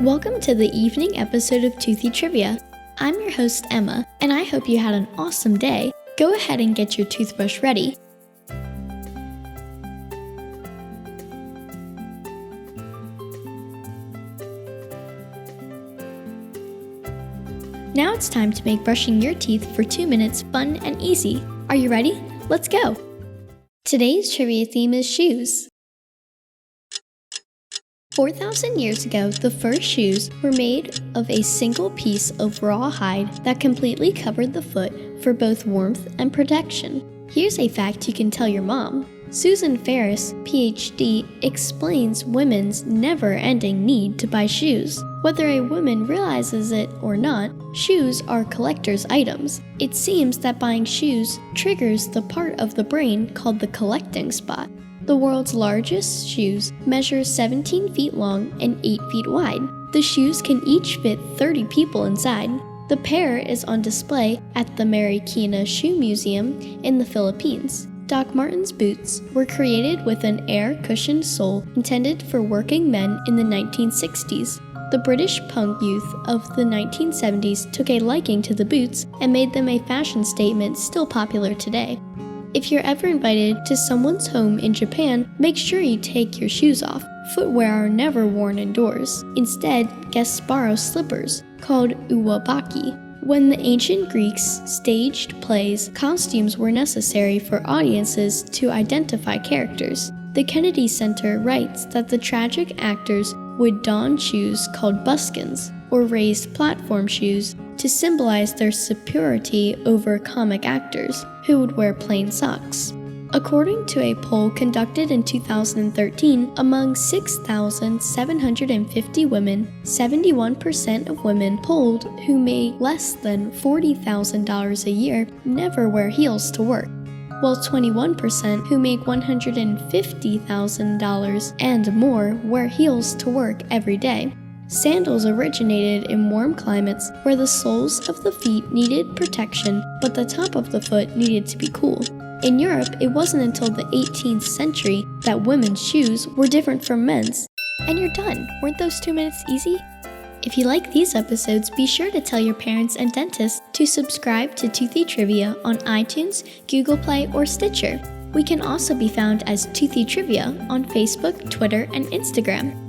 Welcome to the evening episode of Toothy Trivia. I'm your host, Emma, and I hope you had an awesome day. Go ahead and get your toothbrush ready. Now it's time to make brushing your teeth for 2 minutes fun and easy. Are you ready? Let's go! Today's trivia theme is shoes. 4,000 years ago, the first shoes were made of a single piece of raw hide that completely covered the foot for both warmth and protection. Here's a fact you can tell your mom. Susan Ferris, PhD, explains women's never-ending need to buy shoes. Whether a woman realizes it or not, shoes are collector's items. It seems that buying shoes triggers the part of the brain called the collecting spot. The world's largest shoes measure 17 feet long and 8 feet wide. The shoes can each fit 30 people inside. The pair is on display at the Marikina Shoe Museum in the Philippines. Doc Martens boots were created with an air-cushioned sole intended for working men in the 1960s. The British punk youth of the 1970s took a liking to the boots and made them a fashion statement still popular today. If you're ever invited to someone's home in Japan, make sure you take your shoes off. Footwear are never worn indoors. Instead, guests borrow slippers, called uwabaki. When the ancient Greeks staged plays, costumes were necessary for audiences to identify characters. The Kennedy Center writes that the tragic actors would don shoes called buskins, or raised platform shoes, to symbolize their superiority over comic actors, who would wear plain socks. According to a poll conducted in 2013, among 6,750 women, 71% of women polled who make less than $40,000 a year never wear heels to work, while 21% who make $150,000 and more wear heels to work every day. Sandals originated in warm climates where the soles of the feet needed protection but the top of the foot needed to be cool. In Europe, it wasn't until the 18th century that women's shoes were different from men's. And you're done. Weren't those 2 minutes easy? If you like these episodes, be sure to tell your parents and dentists to subscribe to Toothy Trivia on iTunes, Google Play, or Stitcher. We can also be found as Toothy Trivia on Facebook, Twitter, and Instagram.